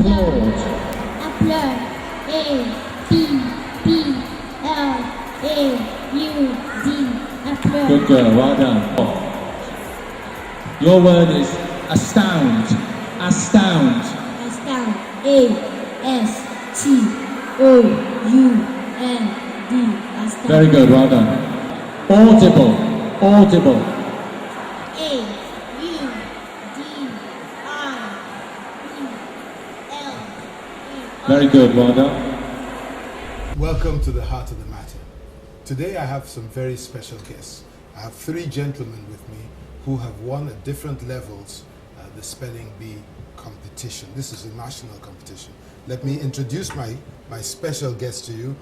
Applaud. Applaud. A-P-P-L-A-U-D. Applaud. Good girl, well done. Your word is astound. Astound. Astound. A-S-T-O-U-N-D. Astound. Very good, well done. Audible. Audible. A-U-D-I-B-L-E. Very good, well done. Welcome to the Heart of the Matter. Today I have some very special guests. I have three gentlemen with me who have won at different levels the Spelling Bee competition. This is a national competition. Let me introduce my special guest to you.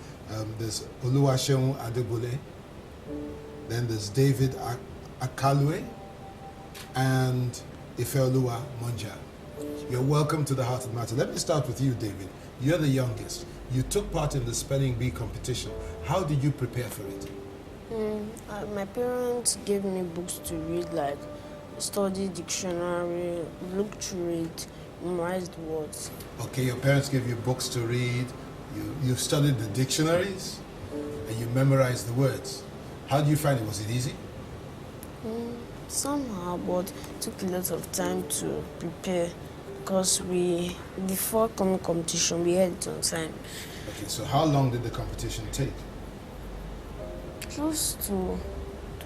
There's Oluwaseun Adugbola, then there's David Akalue, and Ifeoluwa Monja. You're welcome to the Heart of the Matter. Let me start with you, David. You're the youngest. You took part in the Spelling Bee competition. How did you prepare for it? My parents gave me books to read, like study dictionary, look through it, memorize the words. Okay, your parents gave you books to read, you studied the dictionaries, and you memorized the words. How do you find it? Was it easy? Somehow, but it took a lot of time to prepare because before coming competition, we had it on time. Okay, so how long did the competition take? Close to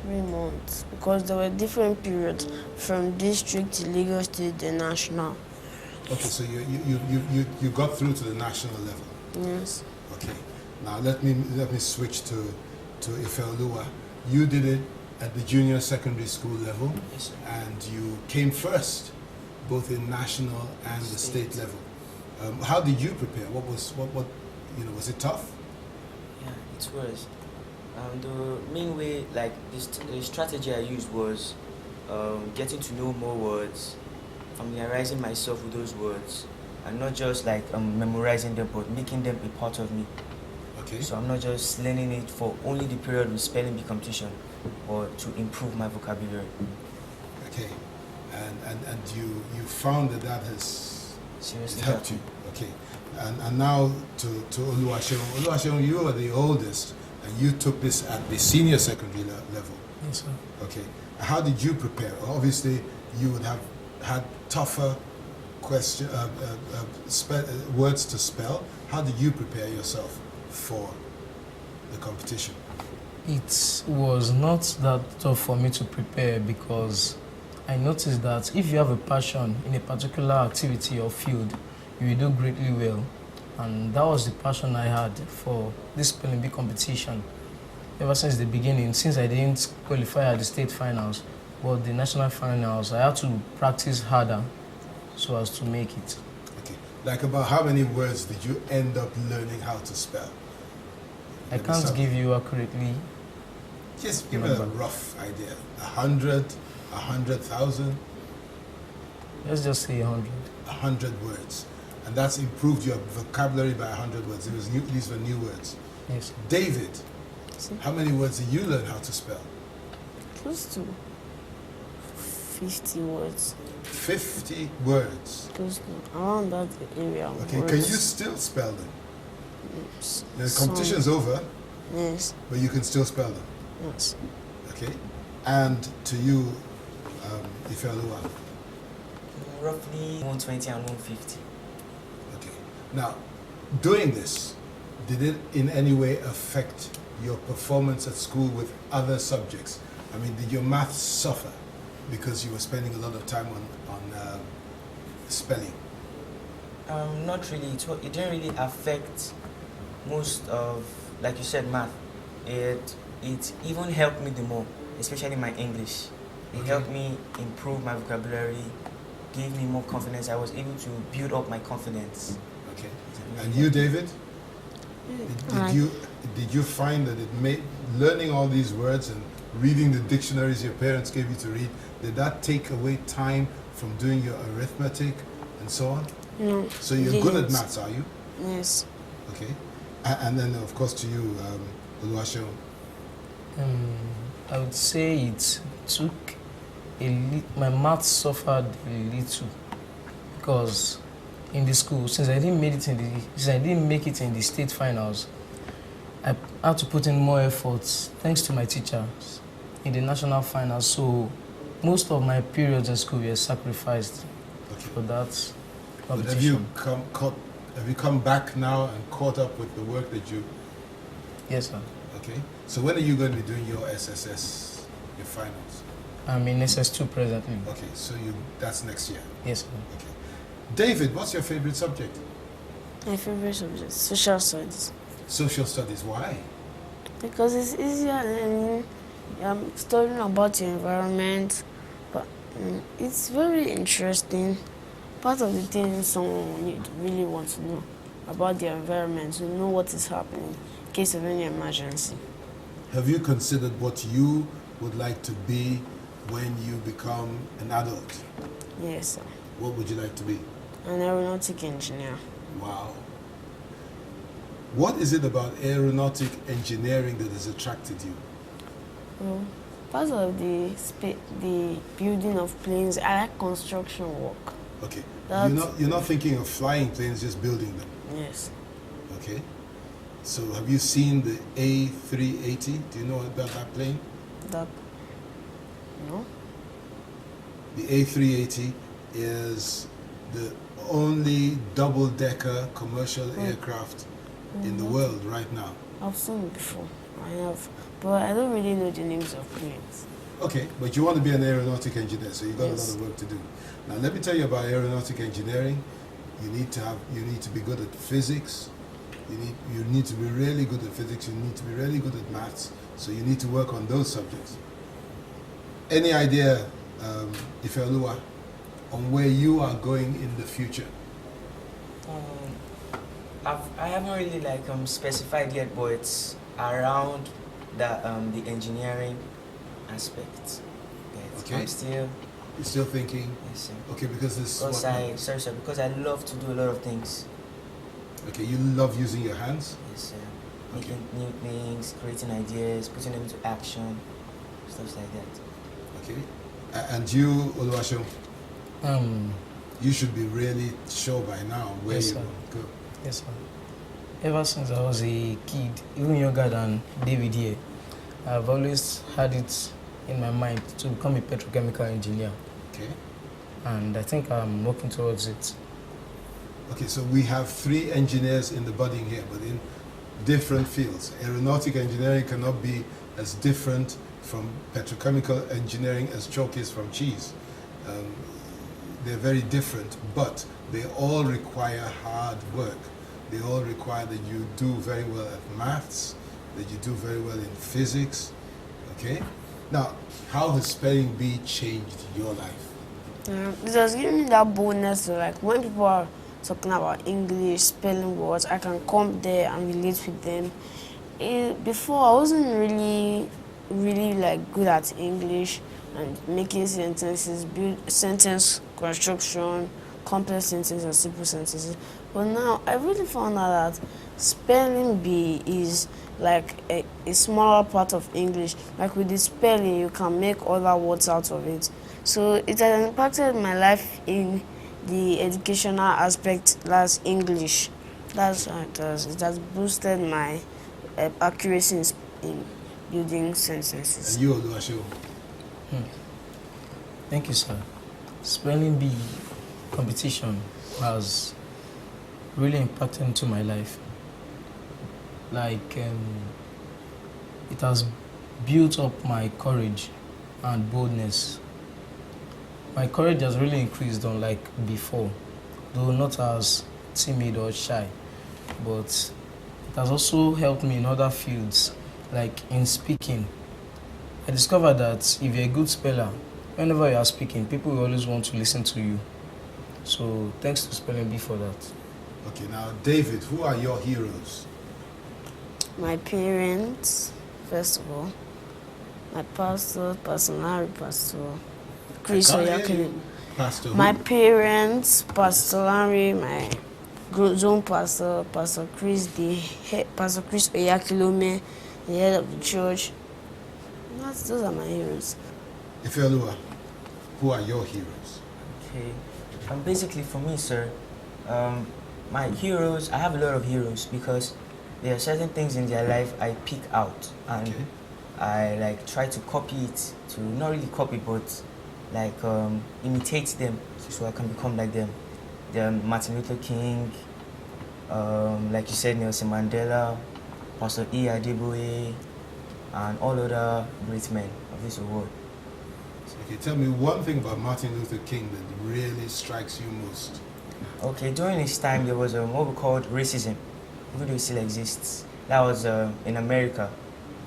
3 months because there were different periods from district to Lagos State and national. Okay, so you got through to the national level. Yes. Okay, now let me switch to Ifeoluwa. You did it at the junior secondary school level, yes, sir. And you came first, both in national and the state level. How did you prepare? What was it tough? Yeah, it was. The main way, like the strategy I used was getting to know more words, familiarizing myself with those words, and not just like memorizing them, but making them a part of me. Okay. So I'm not just learning it for only the period with spelling bee competition, but to improve my vocabulary. Okay, and you found that has Seriously helped you. Okay, and now to Oluwaseun. Oluwaseun, you are the oldest, and you took this at the senior secondary level. Yes, sir. Okay, how did you prepare? Obviously, you would have had tougher words to spell. How did you prepare yourself for the competition? It was not that tough for me to prepare because I noticed that if you have a passion in a particular activity or field, you will do greatly well. And that was the passion I had for this spelling bee competition ever since the beginning. Since I didn't qualify at the state finals, but the national finals, I had to practice harder so as to make it. Okay, like about how many words did you end up learning how to spell? I can't give you accurately. Just give me a rough idea. 100, 100,000? Let's just say 100. 100 words. And that's improved your vocabulary by 100 words. These were new words. Yes. David, how many words did you learn how to spell? Close to 50 words. 50 words. Close to around that area. Okay, words. can you still spell them? Yes. The competition's over, Yes. but you can still spell them. Yes. Okay? And to you, Ifeoluwa. Roughly 120 and 150. Okay. Now, doing this, did it in any way affect your performance at school with other subjects? I mean, did your maths suffer because you were spending a lot of time on spelling? Not really. It didn't really affect most of, like you said, math. It even helped me the more, especially my English. It helped me improve my vocabulary, gave me more confidence. I was able to build up my confidence. Okay. And you, David? Did you find that it made learning all these words and reading the dictionaries your parents gave you to read, did that take away time from doing your arithmetic and so on? No. So you're good at maths, are you? Yes. Okay. And then, of course, to you, Oluwaseun. I would say it took my maths suffered a little because in the school, since I didn't make it in the state finals, I had to put in more effort thanks to my teachers in the national finals. So most of my periods in school were sacrificed for that But competition. have you come back now and caught up with the work that you? Yes, sir. Okay. So when are you going to be doing your SSS, your finals? I'm in SS2 presently. Okay. So that's next year. Yes, sir. Okay. David, what's your favorite subject? My favorite subject, social studies. Social studies. Why? Because it's easier than studying about your environment, but it's very interesting. Part of the things someone would really want to know about their environment, to know what is happening in case of any emergency. Have you considered what you would like to be when you become an adult? Yes, sir. What would you like to be? An aeronautic engineer. Wow. What is it about aeronautic engineering that has attracted you? Well, part of the building of planes, I like construction work. Okay. That's- You're not thinking of flying planes, just building them. Yes. Okay. So have you seen the A380? Do you know about that plane? That. No. The A380 is the only double-decker commercial aircraft in the world right now. I've seen it before. I have, but I don't really know the names of planes. Okay, but you want to be an aeronautic engineer, so you've got Yes. a lot of work to do. Now, let me tell you about aeronautic engineering. You need to be good at physics. You need to be really good at physics. You need to be really good at maths. So you need to work on those subjects. Any idea, Ifeoluwa, on where you are going in the future? I haven't really specified yet, but it's around the engineering aspect. Yes. Okay. I'm still. You're still thinking? Yes, sir. Okay, because this. Because I love to do a lot of things. Okay, you love using your hands. Yes, sir. Okay. Making new things, creating ideas, putting them into action, stuff like that. Okay, and you, Oluwaseun, Um, you should be really sure by now where Yes, you sir. want to go. yes, sir. Ever since I was a kid, even younger than David here, I've always had it in my mind to become a petrochemical engineer, Okay. and I think I'm working towards it. Okay, so we have 3 engineers in the budding here, but in different fields. Aeronautic engineering cannot be as different from petrochemical engineering as chalk is from cheese. They're very different, but they all require hard work. They all require that you do very well at maths, that you do very well in physics. Okay? Now, how has spelling bee changed your life? It has given me that boldness to, like, when people are talking about English, spelling words, I can come there and relate with them. Before, I wasn't really like good at English and making sentences, build sentence construction, complex sentences and simple sentences. But now I really found out that spelling bee is like a smaller part of English. Like with the spelling, you can make other words out of it. So it has impacted my life in the educational aspect, that's English. That's how it does. It has boosted my accuracy in building sentences. And you, Oluwaseun? Thank you, sir. Spelling bee competition has really impacted into my life. Like, it has built up my courage and boldness. My courage has really increased unlike before, though not as timid or shy, but it has also helped me in other fields, like in speaking. I discovered that if you're a good speller, whenever you are speaking, people will always want to listen to you. So thanks to Spelling Bee for that. Okay, now, David, who are your heroes? My parents, first of all, my pastor, Pastor Larry, Pastor Chris I can't hear Oyakele. you. Pastor who? My parents, Pastor Larry, my zone pastor, Pastor Chris, Pastor Chris Oyakele, the head of the church. Those are my heroes. Ifeoluwa, who are your heroes? Okay. Basically, for me, sir, My heroes, I have a lot of heroes because there are certain things in their life I pick out and Okay. I like try to copy it, to not really copy but like imitate them so I can become like them. There are Martin Luther King, like you said, Nelson Mandela, Pastor Adugbola, and all other great men of this world. Okay, tell me one thing about Martin Luther King that really strikes you most. Okay, during his time there was what we called racism, even though it still exists. That was in America.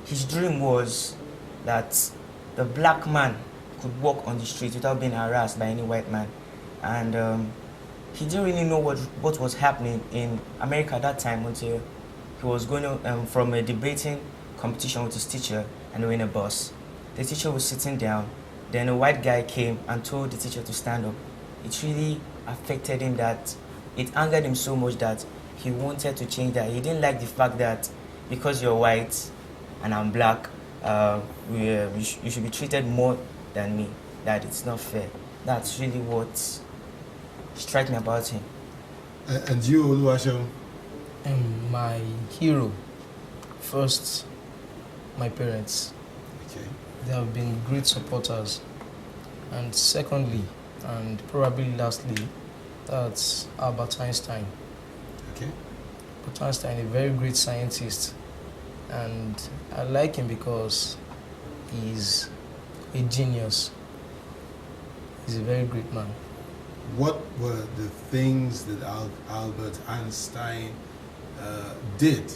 His dream was that the black man could walk on the street without being harassed by any white man. And he didn't really know what was happening in America at that time until he was going from a debating competition with his teacher, and they were in a bus. The teacher was sitting down, then a white guy came and told the teacher to stand up. It really affected him, that it angered him so much that he wanted to change that. He didn't like the fact that because you're white and I'm black, you should be treated more than me, that it's not fair. That's really what struck me about him. And you, Oluwaseun? My hero, first, my parents. Okay. They have been great supporters. And secondly, and probably lastly, that's Albert Einstein. Okay. Albert Einstein, a very great scientist. And I like him because he's a genius. He's a very great man. What were the things that Albert Einstein did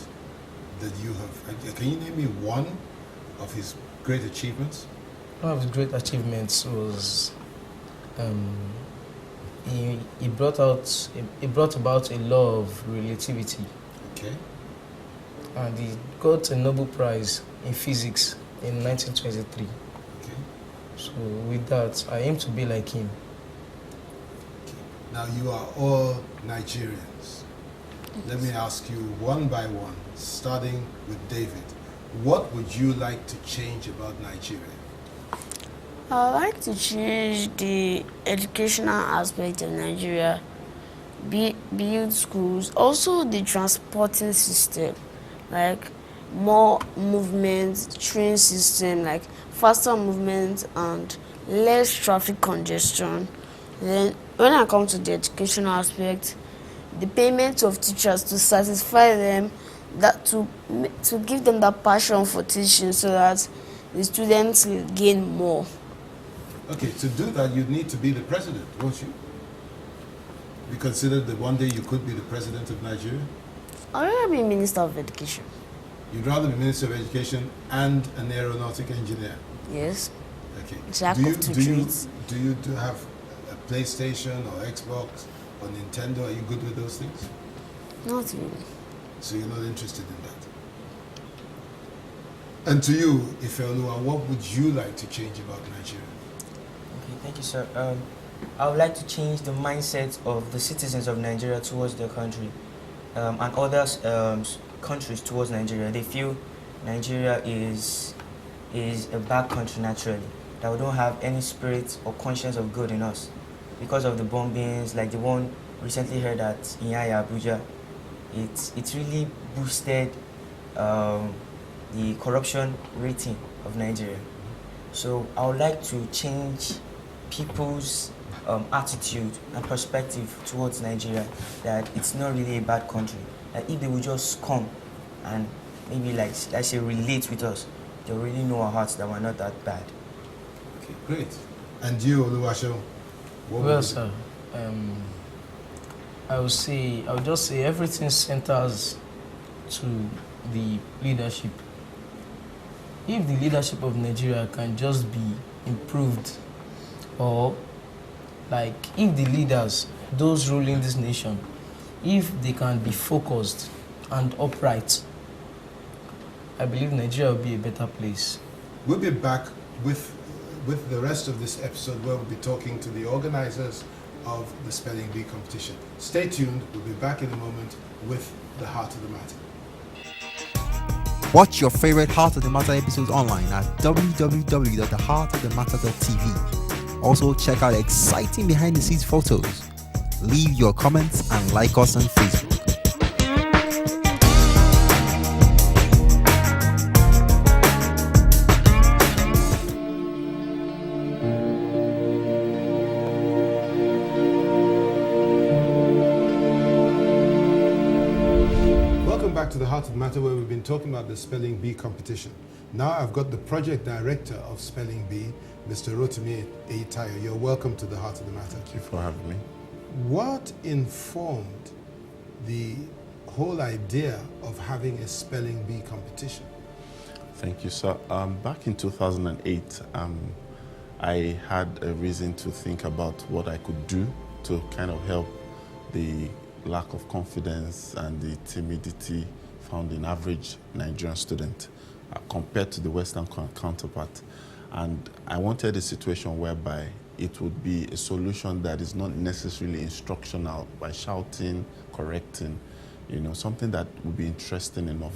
that you have? Can you name me one of his great achievements? One of his great achievements was he brought about a law of relativity, Okay. and he got a Nobel Prize in physics in 1923. Okay. So with that, I aim to be like him. Now you are all Nigerians. Let me ask you one by one, starting with David. What would you like to change about Nigeria? I would like to change the educational aspect of Nigeria, build schools, also the transporting system, like more movement, train system, like faster movement and less traffic congestion. Then when I come to the educational aspect, the payment of teachers to satisfy them, that to give them that passion for teaching so that the students will gain more. Okay, to do that, you'd need to be the president, won't you? You considered that one day you could be the president of Nigeria? I'd rather be Minister of Education. You'd rather be Minister of Education and an aeronautic engineer? Yes. Okay. Jack of two trades. Do you have a PlayStation or Xbox or Nintendo? Are you good with those things? Not really. So you're not interested in that? And to you, Ifeoluwa, what would you like to change about Nigeria? Okay, thank you, sir. I would like to change the mindset of the citizens of Nigeria towards their country, and other countries towards Nigeria. They feel Nigeria is a bad country naturally, that we don't have any spirit or conscience of good in us because of the bombings, like the one recently heard at Inyaya, Abuja. It really boosted the corruption rating of Nigeria. So I would like to change people's attitude and perspective towards Nigeria, that it's not really a bad country. That if they would just come and maybe like let's say relate with us, they'll really know our hearts that we're not that bad. Okay, great. And you, Oluwaseun? Well, sir, I would just say everything centers to the leadership. If the leadership of Nigeria can just be improved, or like if the leaders, those ruling this nation, if they can be focused and upright, I believe Nigeria will be a better place. We'll be back with the rest of this episode, where we'll be talking to the organizers of the Spelling Bee competition. Stay tuned. We'll be back in a moment with the Heart of the Matter. Watch your favorite Heart of the Matter episodes online at www.theheartofthematter.tv. Also, check out exciting behind-the-scenes photos, Leave your comments and like us on Facebook. Welcome back to the Heart of the Matter, where we've been talking about the Spelling Bee competition. Now I've got the project director of Spelling Bee, Mr. Rotimi Eitayo. You're welcome to the Heart of the Matter. Thank you for having me. What informed the whole idea of having a Spelling Bee competition? Thank you, sir. Back in 2008, I had a reason to think about what I could do to kind of help the lack of confidence and the timidity found in average Nigerian student compared to the Western counterpart. And I wanted a situation whereby it would be a solution that is not necessarily instructional by shouting, correcting, something that would be interesting enough.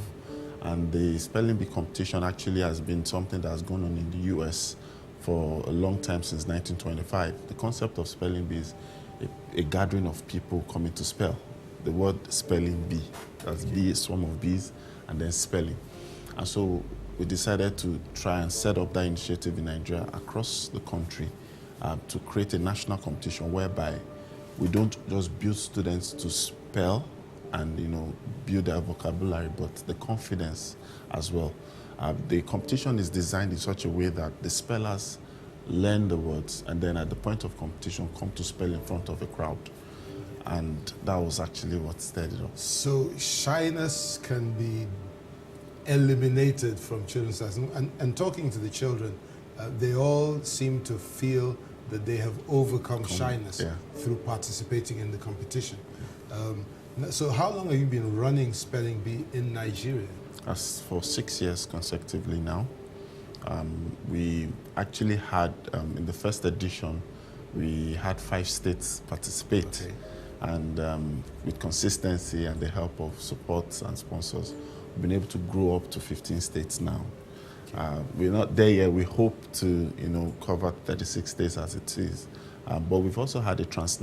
And the Spelling Bee competition actually has been something that has gone on in the US for a long time, since 1925. The concept of Spelling Bee is a gathering of people coming to spell. The word spelling bee, that's bee, a swarm of bees, and then spelling. And so we decided to try and set up that initiative in Nigeria across the country to create a national competition whereby we don't just build students to spell and build their vocabulary, but the confidence as well. The competition is designed in such a way that the spellers learn the words and then at the point of competition come to spell in front of a crowd. And that was actually what started off. So shyness can be eliminated from children's lessons. And talking to the children, they all seem to feel that they have overcome shyness through participating in the competition. So how long have you been running Spelling Bee in Nigeria? As for 6 years consecutively now. We actually had, in the first edition, we had 5 states participate. Okay. And with consistency and the help of supports and sponsors, we've been able to grow up to 15 states now. We're not there yet. We hope to, cover 36 states as it is. But we've also had a transnational